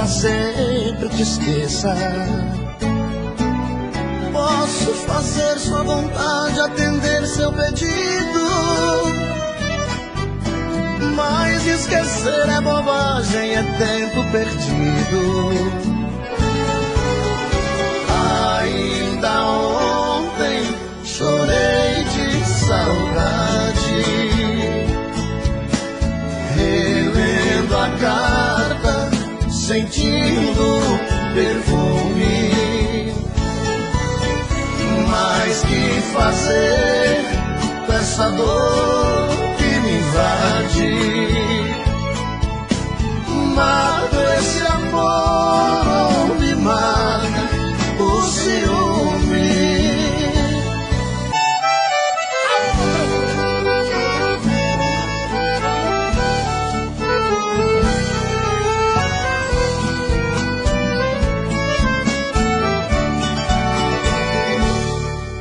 pra sempre te esqueça. Posso fazer sua vontade, atender seu pedido, mas esquecer é bobagem, é tempo perdido. Ainda ontem chorei de saudade, relendo a carta, sentindo perfume. Mas que fazer com essa dor que me invade? Mata esse amor ou me mata o ciúme.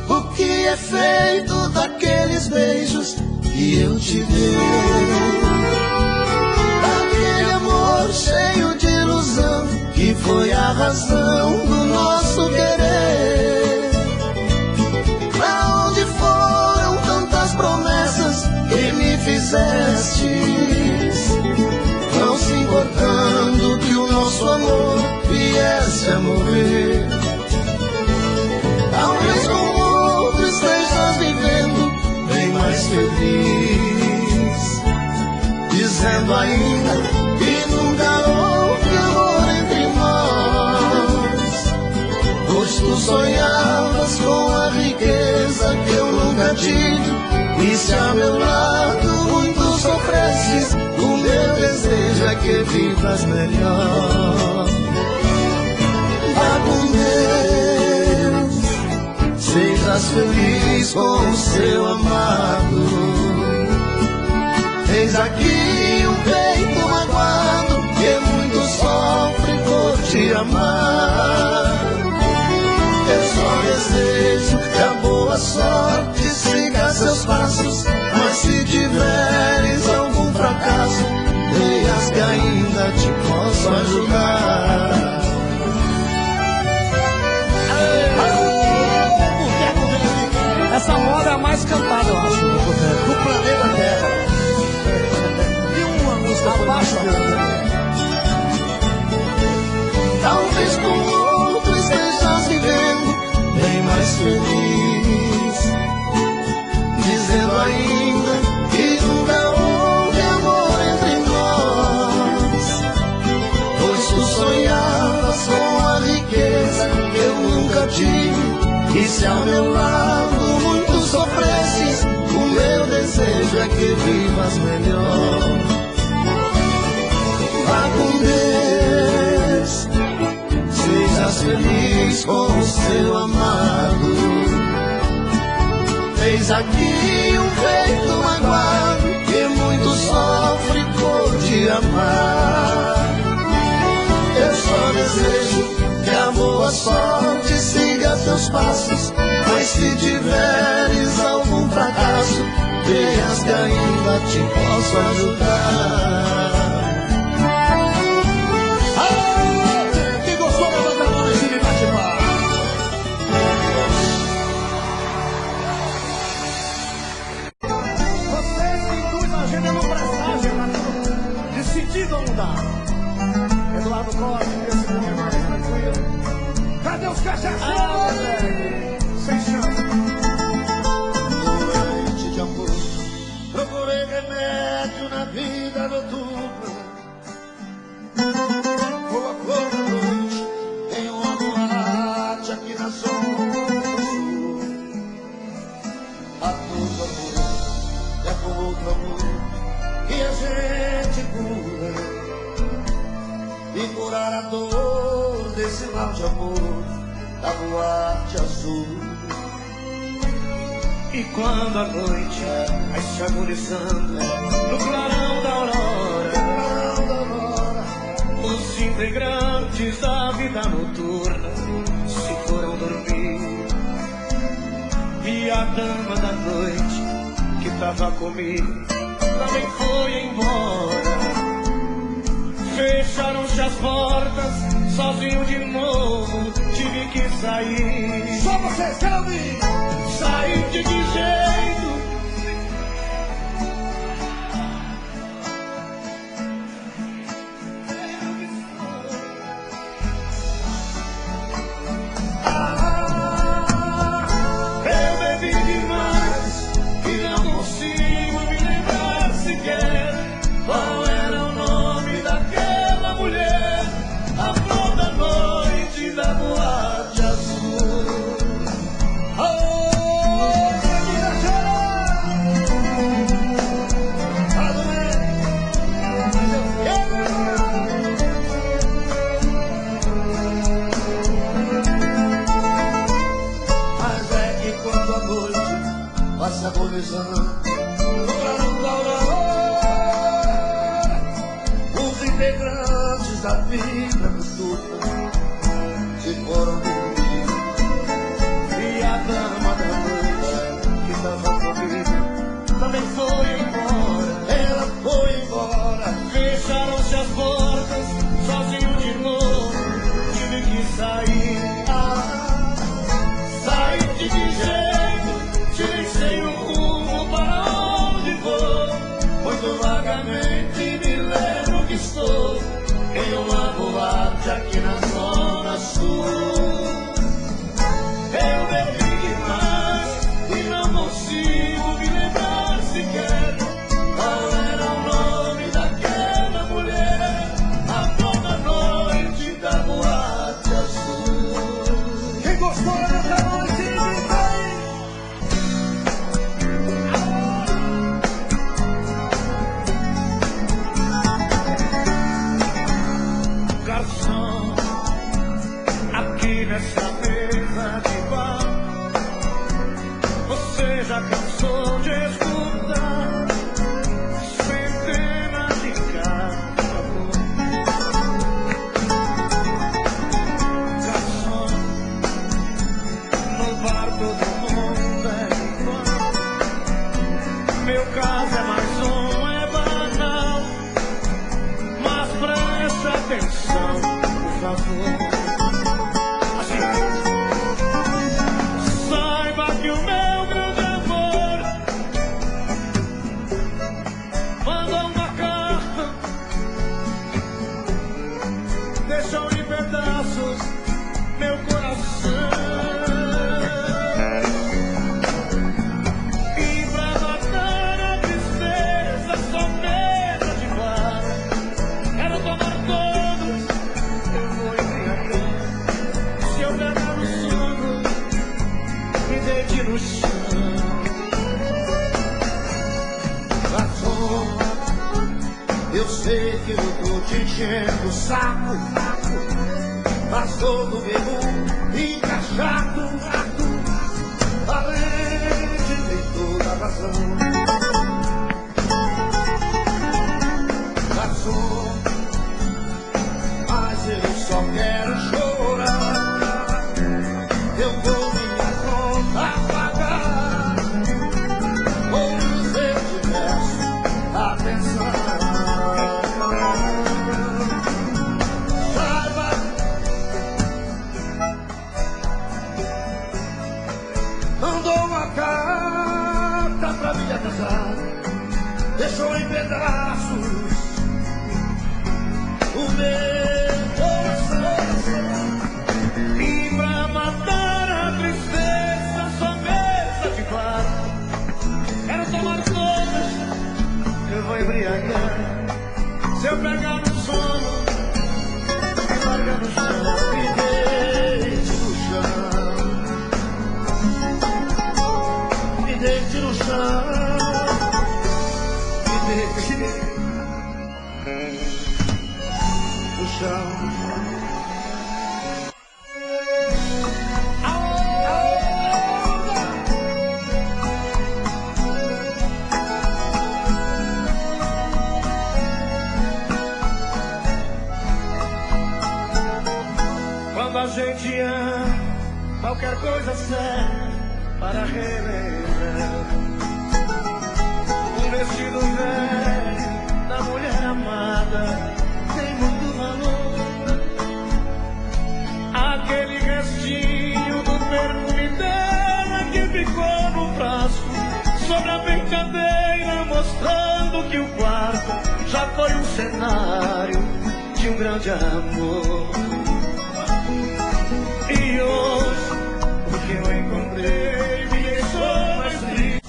O que é feito daqueles beijos que eu te dei? Daquele amor cheio de ilusão que foi a razão do nosso querer. Pra onde foram tantas promessas que me fizestes, não se importando que o nosso amor viesse a morrer? Talvez com outro estejas vivendo bem mais feliz, dizendo ainda que nunca houve amor entre nós, pois tu sonhavas com a riqueza que eu nunca tive, e se a meu lado muito sofresses, o meu desejo é que vivas melhor. Vá com Deus, sejas feliz com o seu amado. Eis aqui um peito magoado que muito sofre por te amar. Eu só desejo que a boa sorte siga seus passos, mas se tiveres algum fracasso, leias que ainda te posso ajudar. Essa moda é a mais cantada, eu acho, do planeta Terra. E uma música abaixo. Talvez com outro estejas vivendo bem mais feliz, dizendo ainda que nunca houve amor entre nós, pois tu sonhavas com a riqueza que eu nunca tive, e se ao meu lado muito sofresses, o meu desejo é que vivas melhor. Vá com Deus, sejas feliz com o seu amado. Eis aqui um peito magoado que muito sofre por te amar. Eu só desejo que a boa sorte siga teus passos, mas se tiveres algum fracasso, veias que ainda te posso ajudar. Quem gostou, levanta a mão e se bate lá. Vocês que incluem a agenda no presságio, decidido a mudar. Eduardo Costa, esse povo é mais tranquilo. Cadê os cachaceiros? Sem chance. Noite de amor, procurei remédio na vida noturna. Boa cor da noite, tem uma boate aqui na zona sul. A todo amor é com outro amor que a gente cura, e curar a dor desse mal de amor da boate azul. E quando a noite vai se agonizando no clarão da aurora, os integrantes da vida noturna se foram dormir, e a dama da noite que tava comigo também foi embora. Fecharam-se as portas, sozinho de novo, tive que sair. Só vocês querem ouvir? Sair de que jeito? Eu bebi demais e não consigo me lembrar sequer qual era o nome daquela mulher, a flor da noite da boate azul. Oh, menina chora! Fala, mas eu quero! Mas é que quando a noite passa agonizando no clarão da aurora, os integrantes da vida noturna se foram dormir. E a dama da noite que estava comigo também foi embora. Ela foi embora. Fecharam-se as portas, sozinho de novo, tive que sair. Sair de que jeito? Tirei sem o rumo para onde vou. Muito vagamente me lembro que estou em uma boate aqui na zona sul. Eu bebi demais e não consigo me lembrar sequer qual era o nome daquela mulher, a flor da noite da boate azul. Quem gostou dessa noite, grita aí! Garçom, aqui nessa mesa de bar, você já cansou de escutar centenas de casos. Garçom, no bar todo mundo é igual. Meu caso é mais um, é banal, mas preste atenção, por favor. Assim, saiba que o meu grande amor mandou uma carta, deixou em pedaços meu coração. E pra matar a tristeza, só mesa de bar. Quero tomar todos, eu vou embriagar. Se eu pegar no sono, me deite no chão. Garçom, eu sei que eu tô te enchendo o saco, mas todo bebo encaixado, além de ter toda a razão. Garçom, mas eu só quero chorar. Eu vou minha conta pagar, pois eu te peço atenção. Saiba, mandou uma carta pra me casar, deixou em pedaços o meu coração. E pra matar a tristeza, só mesa de bar. Quero tomar todas, eu vou embriagar. Se eu pegar no sono, me larga no chão. Me deite no chão, me deite no chão, me deite no chão. Quando a gente ama, qualquer coisa serve para relembrar. Um vestido velho da mulher amada tem pulseira mostrando que o quarto já foi um cenário de um grande amor. E hoje o que eu encontrei me deixou mais triste.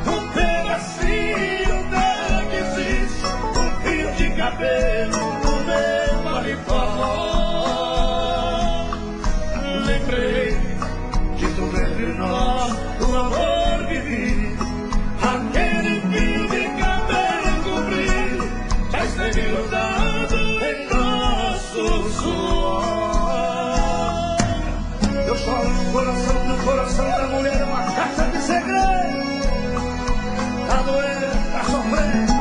Um pedacinho dela que existe, um fio de cabelo no meu paletó. Lembrei de tudo entre nós, do amor vivido. Aquele fio de cabelo comprido já esteve grudado em nosso suor. Eu choro no coração, do coração da mulher, uma caixa de segredo. Tá doendo, tá sofrendo,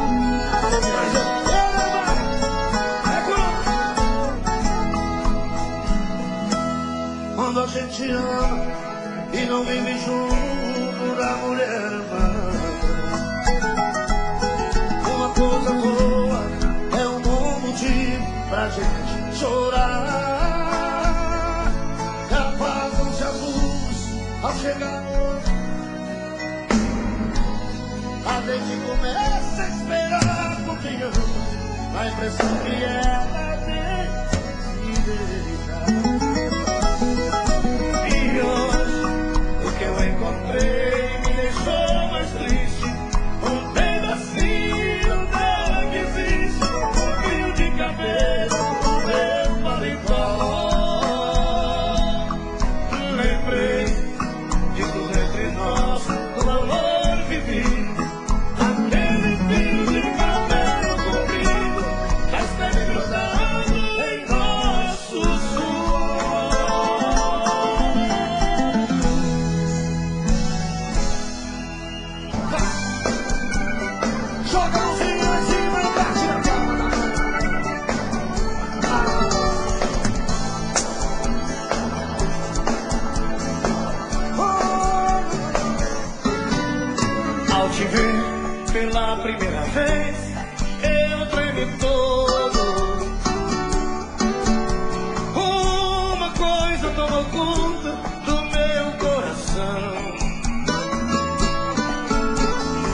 mas eu quero levar. Quando a gente ama e não vive junto da mulher amada, uma coisa boa é um bom motivo pra gente chorar. Apagam-se as luzes ao chegar a noite, a gente começa a esperar porque ama, a impressão que ela tem se deitar. E hoje o que eu encontrei me deixou mais triste. Um pedacinho dela que existe, um fio de cabelo no meu paletó. Lembrei de tudo entre nós, do amor vivido. Aquele fio de cabelo comprido já esteve grudado em nosso suor. Joga a mãozinha lá em cima e bate na palma da mão. Ao te ver pela primeira vez, eu tremi todo. Uma coisa tomou conta do meu coração.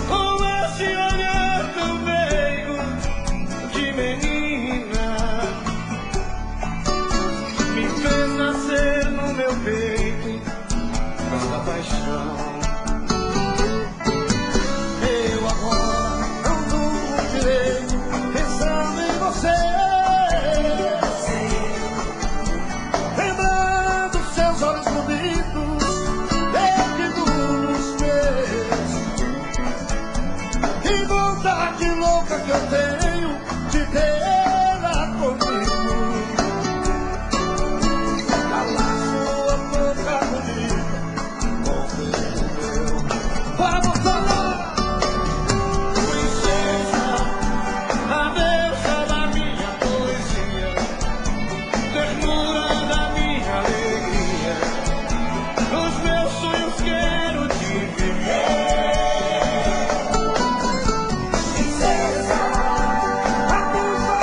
Com esse olhar tão meigo de menina, me fez nascer no meu peito essa paixão. Eu agora não durmo direito pensando em você, lembrando seus olhos bonitos, perdidos nos meus. Que vontade louca que eu tenho de tê-la comigo. Calar sua boca bonita com o meu. Bora botar lá! Princesa, a deusa da minha poesia, ternura da minha alegria, nos meus sonhos quero te viver. Princesa, a deusa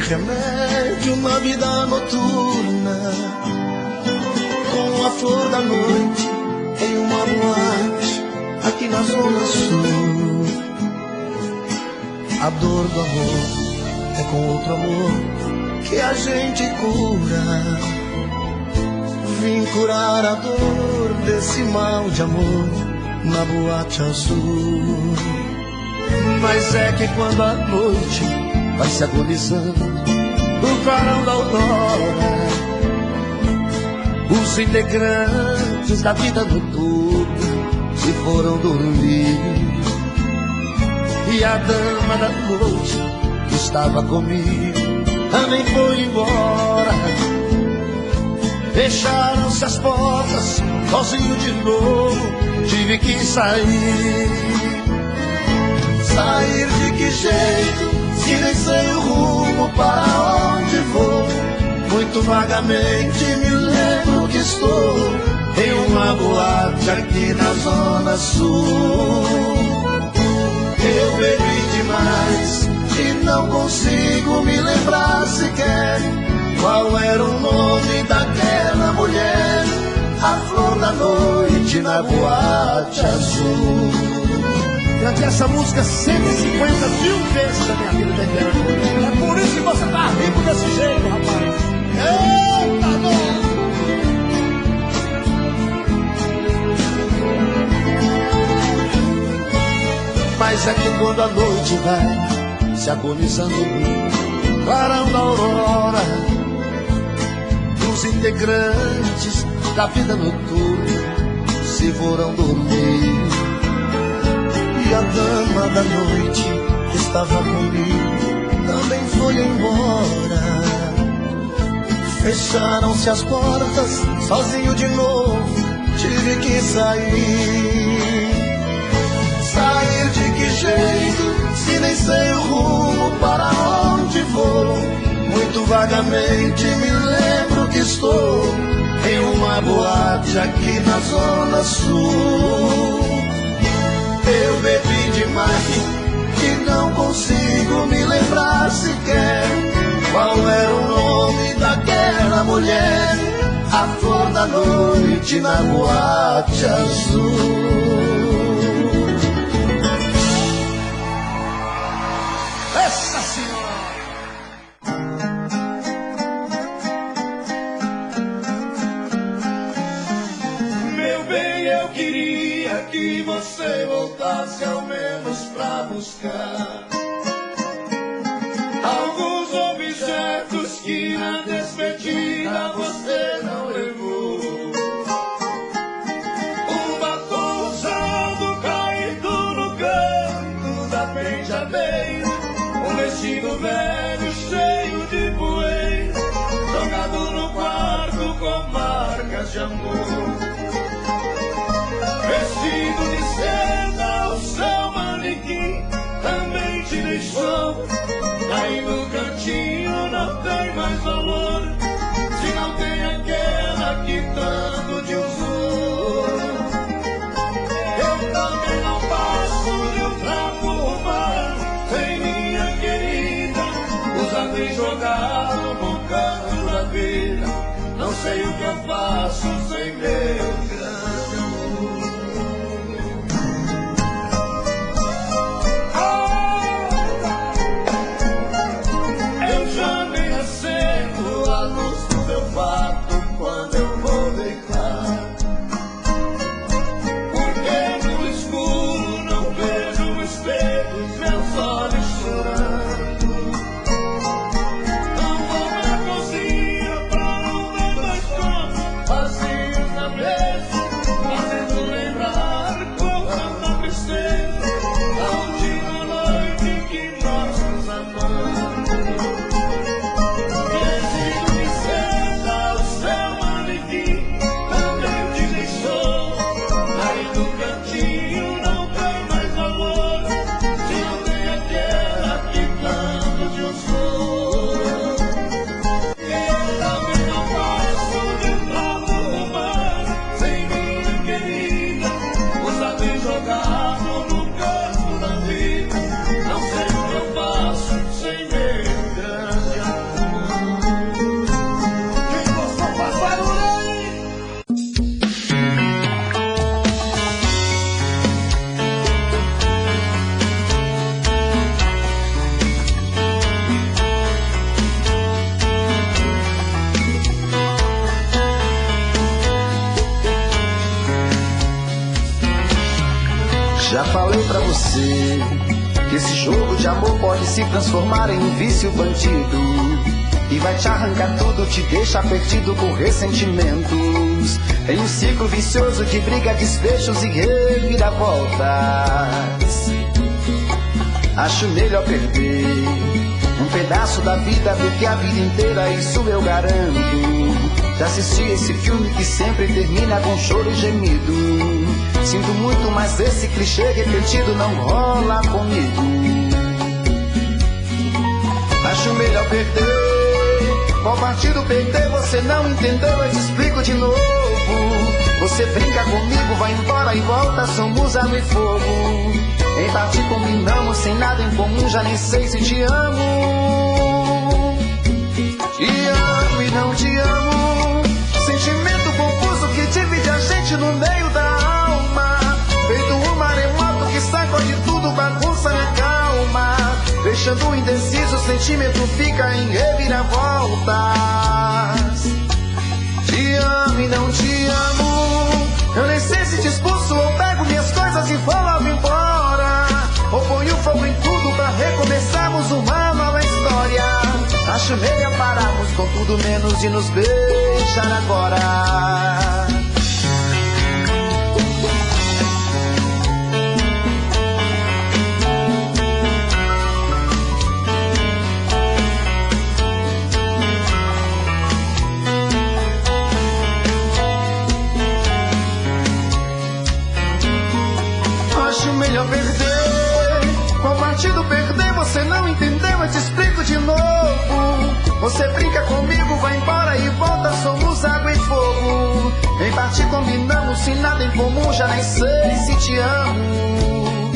remédio na vida noturna, com a flor da noite em uma boate aqui na Zona Sul. A dor do amor é com outro amor que a gente cura. Vim curar a dor desse mal de amor na boate azul. Mas é que quando a noite vai se agonizando no clarão da aurora, os integrantes da vida noturna se foram dormir. E a dama da noite que estava comigo também foi embora. Fecharam-se as portas, sozinho de novo tive que sair. Sair de que jeito, se nem sei o rumo para onde vou. Muito vagamente me lembro que estou em uma boate aqui na Zona Sul. Eu bebi demais e não consigo me lembrar sequer qual era o nome daquela mulher, a flor da noite na boate azul. Cantei essa música 150 mil vezes na minha vida inteira. É por isso que você tá rico desse jeito, rapaz. Eita, não! Mas é que quando a noite vai se agonizando no clarão da aurora, os integrantes da vida noturna se foram dormir. E a dama da noite que estava comigo também foi embora. Fecharam-se as portas, sozinho de novo tive que sair. Sair de que jeito, se nem sei o rumo para onde vou. Muito vagamente me lembro que estou em uma boate aqui na Zona Sul. Eu bebi demais e não consigo me lembrar sequer qual era o nome daquela mulher, a flor da noite na boate azul. Essa senhora! Meu bem, eu queria que você voltasse ao menos pra buscar alguns objetos que na despedida você não levou. Um batom usado caído no canto da penteadeira, um vestido velho cheio de poeira, jogado no quarto com marcas de amor. Vestido de seda, o seu manequim também te deixou. Aí no cantinho não tem mais valor, se não tem aquela que tanto te usou. Eu também não passo de um trapo urbano, sem minha querida, usado e jogado no canto da vida. Não sei o que eu faço sem ver Já falei pra você que esse jogo de amor pode se transformar em um vício bandido e vai te arrancar tudo, te deixa perdido por ressentimentos, em um ciclo vicioso de briga, desfechos e reviravoltas. Acho melhor perder um pedaço da vida do que a vida inteira, isso eu garanto. Já assisti esse filme que sempre termina com choro e gemido. Sinto muito, mas esse clichê repetido não rola comigo. Acho melhor perder. Qual partido perder? Você não entendeu, eu te explico de novo. Você brinca comigo, vai embora e volta, somos água e fogo. Em parte combinamos, sem nada em comum, já nem sei se te amo. Te amo e não te amo. Sentimento confuso que divide a gente no meio da alma. Feito um maremoto que sacode tudo, bagunça na calma. Deixando indeciso, o sentimento fica em reviravoltas. Te amo e não te amo. Eu nem sei se te expulso ou pego minhas coisas e vou logo embora. Ou ponho fogo em tudo pra recomeçarmos uma nova história. Acho melhor pararmos com tudo menos de nos beijar agora. Acho melhor perder. Qual partido perder? Você não entendeu, eu te explico de novo. Você brinca comigo, vai embora e volta, somos água e fogo. Em parte combinamos, sem nada em comum, já nem sei se te amo.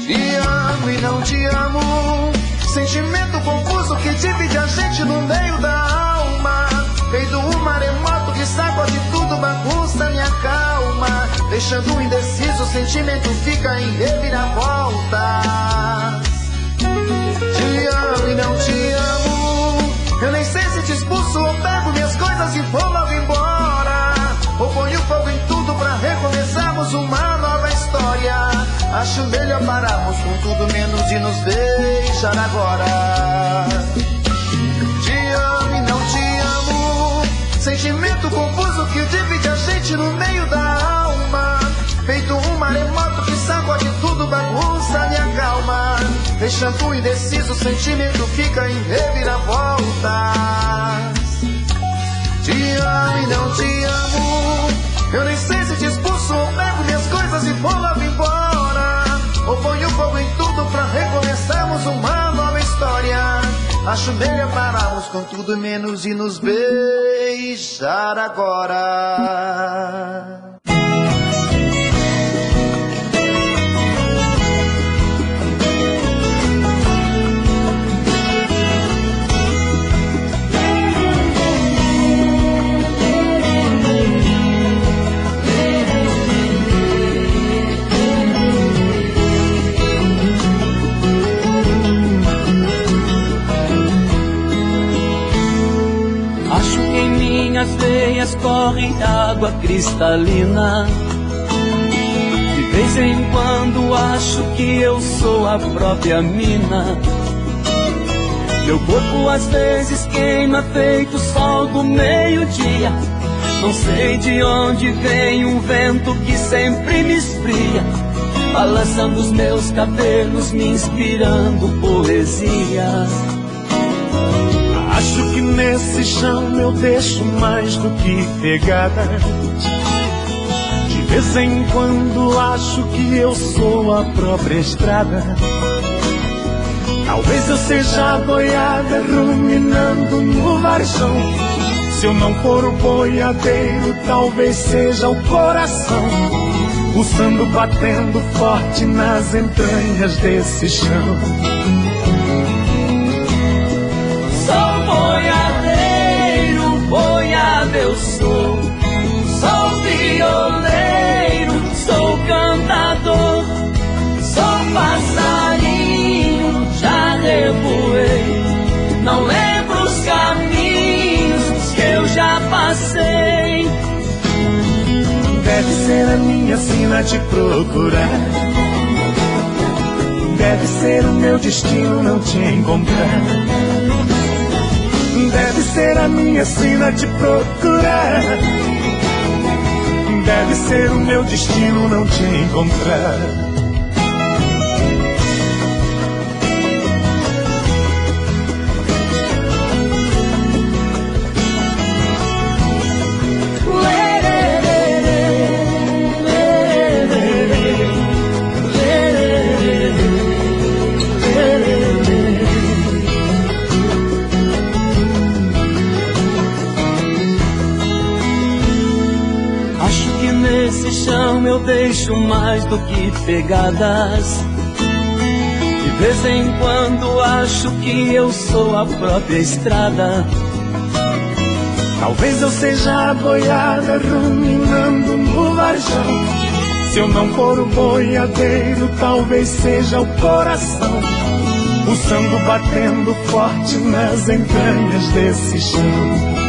Te amo e não te amo. Sentimento confuso que divide a gente no meio da alma. Feito um maremoto que sacode tudo, bagunça minha calma. Deixando indeciso, o sentimento fica em reviravoltas. Te amo e não te amo. Eu nem sei se te expulso ou pego minhas coisas e vou logo embora. Ou ponho fogo em tudo pra recomeçarmos uma nova história. Acho melhor pararmos com tudo menos de nos beijar agora. Te amo e não te amo. Sentimento confuso que divide a gente no meio da alma. Feito um maremoto que sacode tudo, bagunça minha calma. Deixando indeciso, o sentimento fica em reviravoltas. Te amo e não te amo. Eu nem sei se te expulso ou pego minhas coisas e vou logo embora. Ou ponho fogo em tudo pra recomeçarmos uma nova história. Acho melhor pararmos com tudo menos de nos beijar agora. Minhas veias corre água cristalina. De vez em quando acho que eu sou a própria mina. Meu corpo às vezes queima feito sol do meio-dia. Não sei de onde vem um vento que sempre me esfria, balançando os meus cabelos, me inspirando poesia. Acho que nesse chão eu deixo mais do que pegada. De vez em quando acho que eu sou a própria estrada. Talvez eu seja a boiada ruminando no varjão. Se eu não for o boiadeiro, talvez seja o coração pulsando, batendo forte nas entranhas desse chão. Boiadeiro, boiada eu sou violeiro, sou cantador, sou passarinho, já revoei. Não lembro os caminhos que eu já passei. Deve ser ser a minha sina te procurar. Deve ser o meu destino não te encontrar. Deve ser a minha sina te procurar. Deve ser o meu destino não te encontrar. Nesse chão eu deixo mais do que pegadas. De vez em quando acho que eu sou a própria estrada. Talvez eu seja a boiada ruminando no varjão. Se eu não for o boiadeiro, talvez seja o coração pulsando, batendo forte nas entranhas desse chão.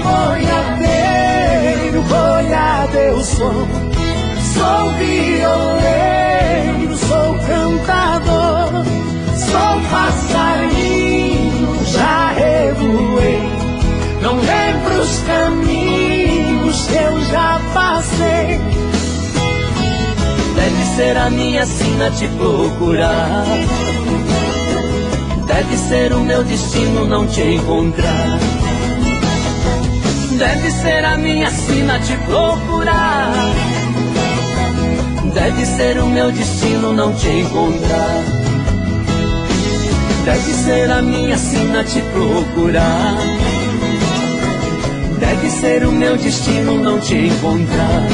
Boiadeiro, boiadeiro eu sou. Sou violeiro, sou cantador. Sou passarinho, já revoei. Não lembro os caminhos que eu já passei. Deve ser a minha sina te procurar. Deve ser o meu destino não te encontrar. Deve ser a minha sina te procurar. Deve ser o meu destino não te encontrar. Deve ser a minha sina te procurar. Deve ser o meu destino não te encontrar.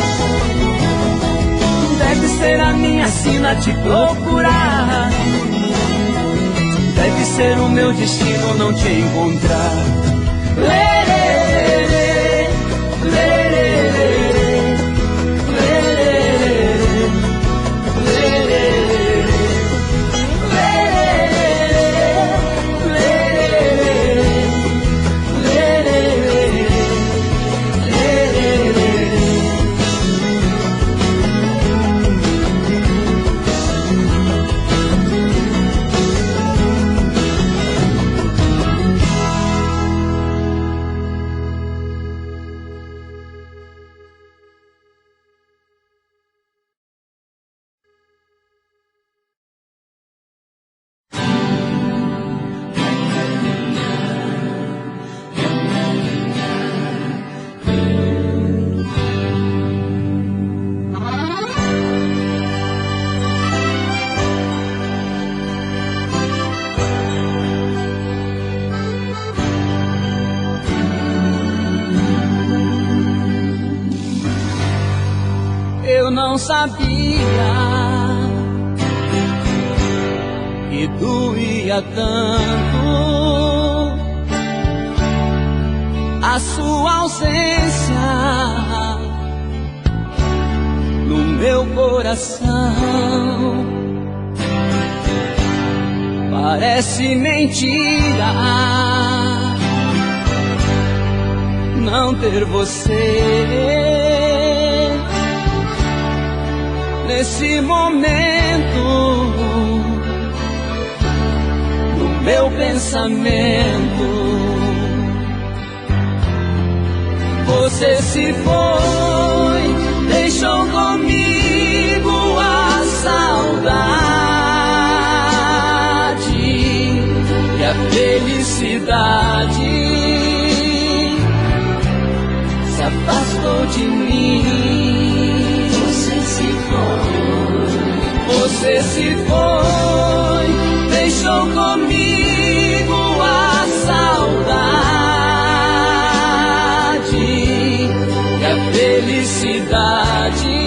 Deve ser a minha sina te procurar. Deve ser o meu destino não te encontrar. Eu não sabia que doía tanto a sua ausência no meu coração. Parece mentira não ter você nesse momento no meu pensamento. Você se foi, deixou comigo a saudade e a felicidade se afastou de mim. Você se foi, deixou comigo a saudade e a felicidade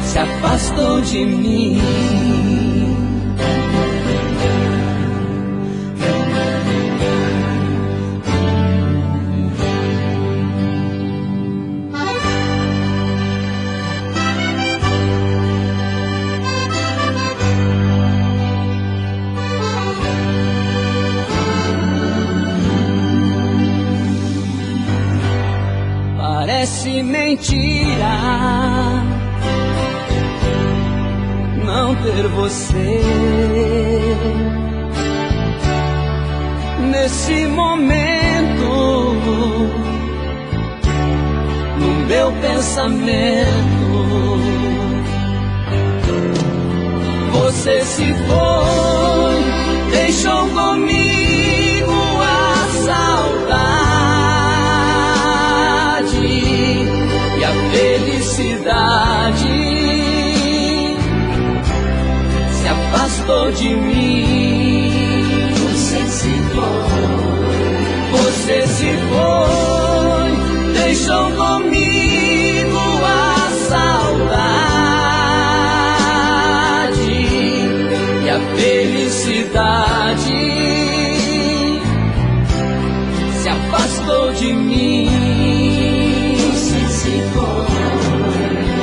se afastou de mim. parece mentira não ter você nesse momento no meu pensamento. Você se foi, deixou comigo a saudade e a felicidade se afastou de mim. Você se foi, deixou comigo a saudade e a felicidade se afastou de mim.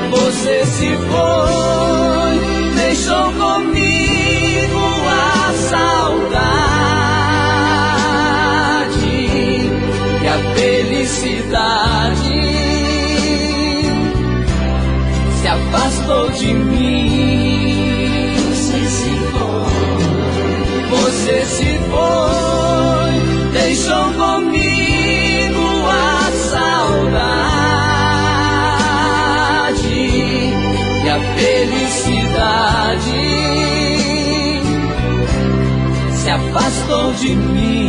Você se foi, deixou comigo a saudade e a felicidade se afastou de mim. Você se foi, deixou comigo a saudade e a felicidade se afastou de mim.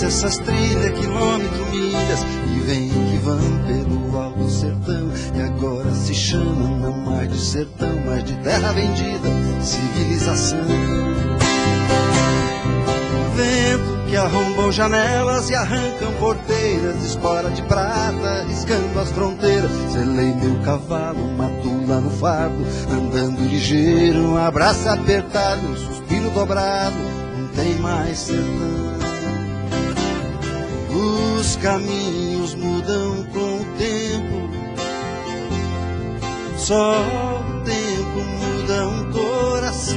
Essas trilhas, quilômetros, milhas, e vem que vão pelo alto sertão, e agora se chama não mais de sertão, mas de terra vendida, civilização. Vento que arrombou janelas e arrancam porteiras, espora de prata, riscando as fronteiras. Selei meu cavalo, mato lá no fardo, andando ligeiro, um abraço apertado, um suspiro dobrado, não tem mais sertão. Os caminhos mudam com o tempo, só o tempo muda um coração.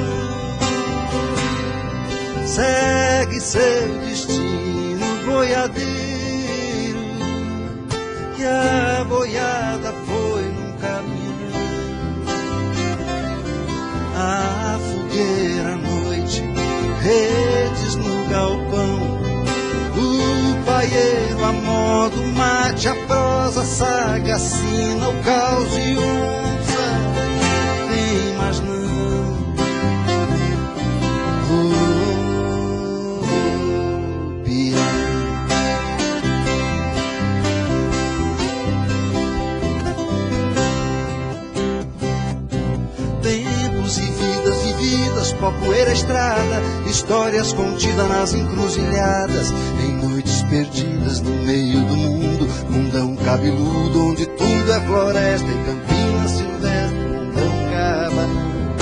Segue seu destino, boiadeiro, que a boiada foi num caminhão. A fogueira à noite, redes no galpão, o paieiro a modo mate, a prosa sagacina, o caos e onça, tem mais não. Tempos e vidas vividas, pó, poeira, estrada, histórias contidas nas encruzilhadas, em noites perdidas no meio do mundo, mundão cabeludo onde tudo é floresta, em Campinas silvestre, mundão cabanão.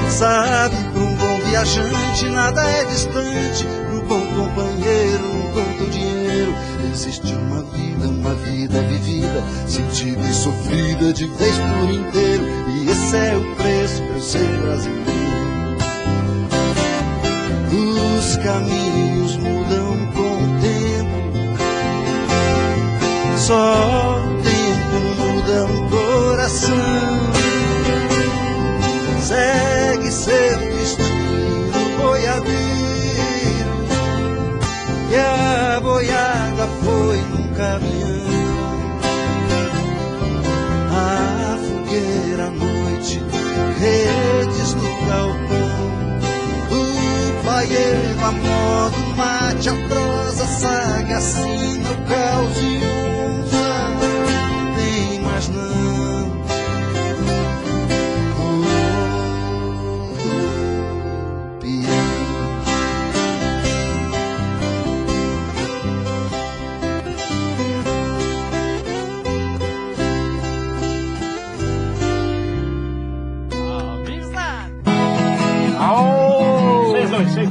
Sabe, para um bom viajante nada é distante, pro bom companheiro não conta o dinheiro. Existe uma vida vivida, sentida e sofrida de vez por inteiro, e esse é o preço pra eu ser brasileiro. Os caminhos mudam com o tempo, só o tempo muda um coração. Segue seu destino, boiadeiro, e a boiada foi num caminhão. A fogueira à noite, redes no galpão, o paieiro a modo mate, a prosa sagacina, o caos e onça, tem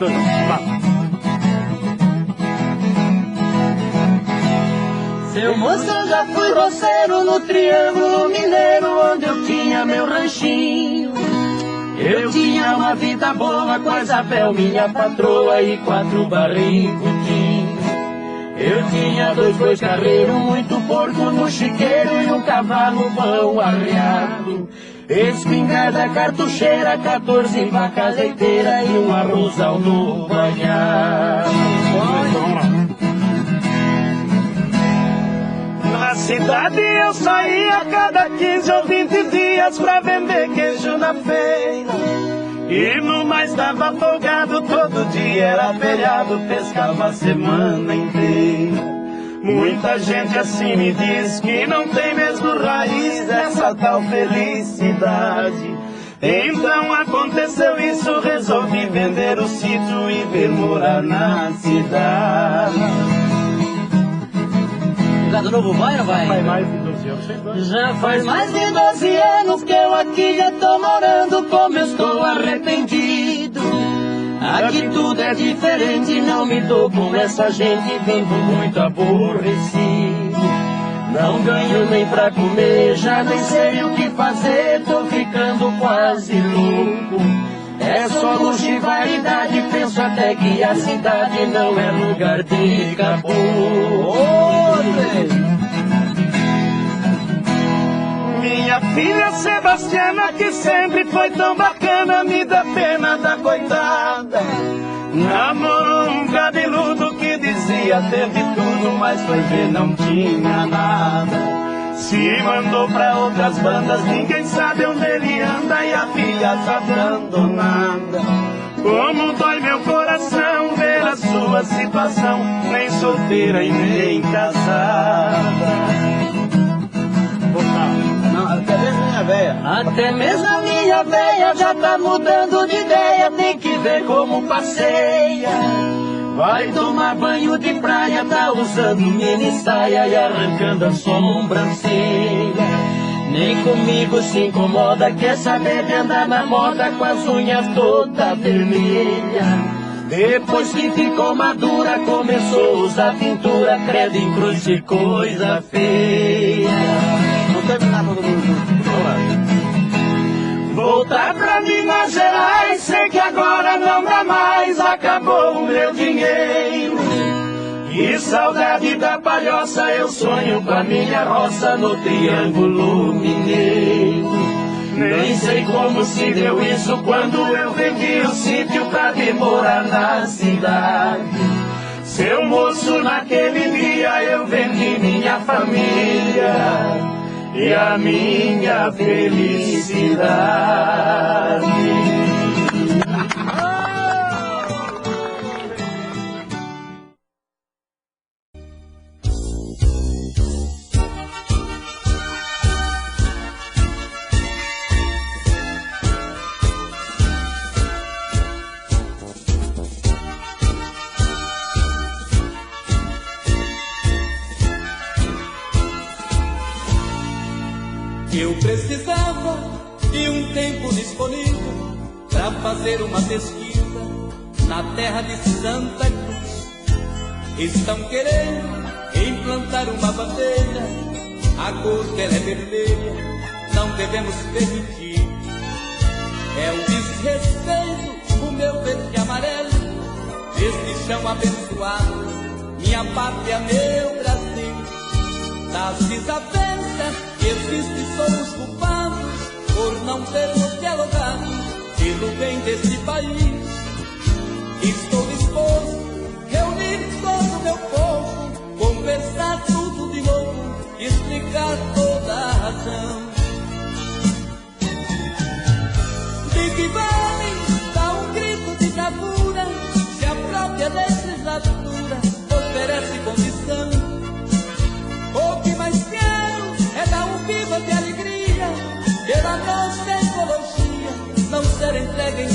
dança. Vá. Seu moço, eu já fui roceiro no Triângulo Mineiro, onde eu tinha meu ranchinho. Eu tinha uma vida boa com a Isabel, minha patroa, e 4 barrigudinhos. Eu tinha 2 bois carreiros, muito porco no chiqueiro e um cavalo bom arriado. Espingarda cartucheira, 14 vacas leiteiras e um arrozal no banhado. Na cidade eu saía a cada 15 ou 20 dias pra vender queijo na feira. E no mais tava folgado, todo dia era feriado, pescava a semana inteira. Muita gente assim me diz que não tem mesmo raiz dessa tal felicidade. Então aconteceu isso, resolvi vender o sítio e vir morar na cidade. Gado Novo vai ou não vai? Faz mais de 12 anos, sem dúvida. Já faz mais de 12 anos que eu aqui já tô morando, como eu estou arrependido. Aqui tudo é diferente, não me dou com essa gente, vivo muito aborrecido. Não ganho nem pra comer, já nem sei o que fazer, tô ficando quase louco. É só luxo e vaidade, penso até que a cidade não é lugar de caboclo. Minha filha Sebastiana, que sempre foi tão bacana, me dá pena da coitada. Namorou um cabeludo que dizia ter de tudo, mas foi ver não tinha nada. Se mandou pra outras bandas, ninguém sabe onde ele anda e a filha tá abandonada. Como dói meu coração ver a sua situação, nem solteira e nem casada. Não, até mesmo minha véia. Até mesmo a minha véia já tá mudando de ideia, tem que ver como passeia. Vai tomar banho de praia, tá usando mini saia e arrancando a sobrancelha. Nem comigo se incomoda, quer saber de andar na moda com as unhas toda vermelha. Depois que ficou madura, começou a usar pintura, credo em cruz de coisa feia. Vamos terminar todo mundo junto. Vamos lá. Voltar pra Minas Gerais, sei que agora não dá mais, acabou o meu dinheiro. E saudade da palhoça, eu sonho com a minha roça no Triângulo Mineiro. Nem sei como se deu isso quando eu vendi o sítio pra vir morar na cidade. Seu moço, naquele dia eu vendi minha família e a minha felicidade. Eu precisava de um tempo disponível para fazer uma pesquisa na terra de Santa Cruz. Estão querendo implantar uma bandeira, a cor dela é vermelha, não devemos permitir. É o desrespeito, o meu verde e amarelo, este chão abençoado, minha pátria, meu Brasil. Das desavenças que existem somos culpados por não termos dialogado pelo bem deste país. Estou disposto a reunir todo o meu povo, conversar tudo de novo, explicar toda a razão. De que vale dar um grito de bravura se a própria legislatura oferece condição? O que mais quero é dar um viva de alegria pela nossa ecologia, não ser entregue em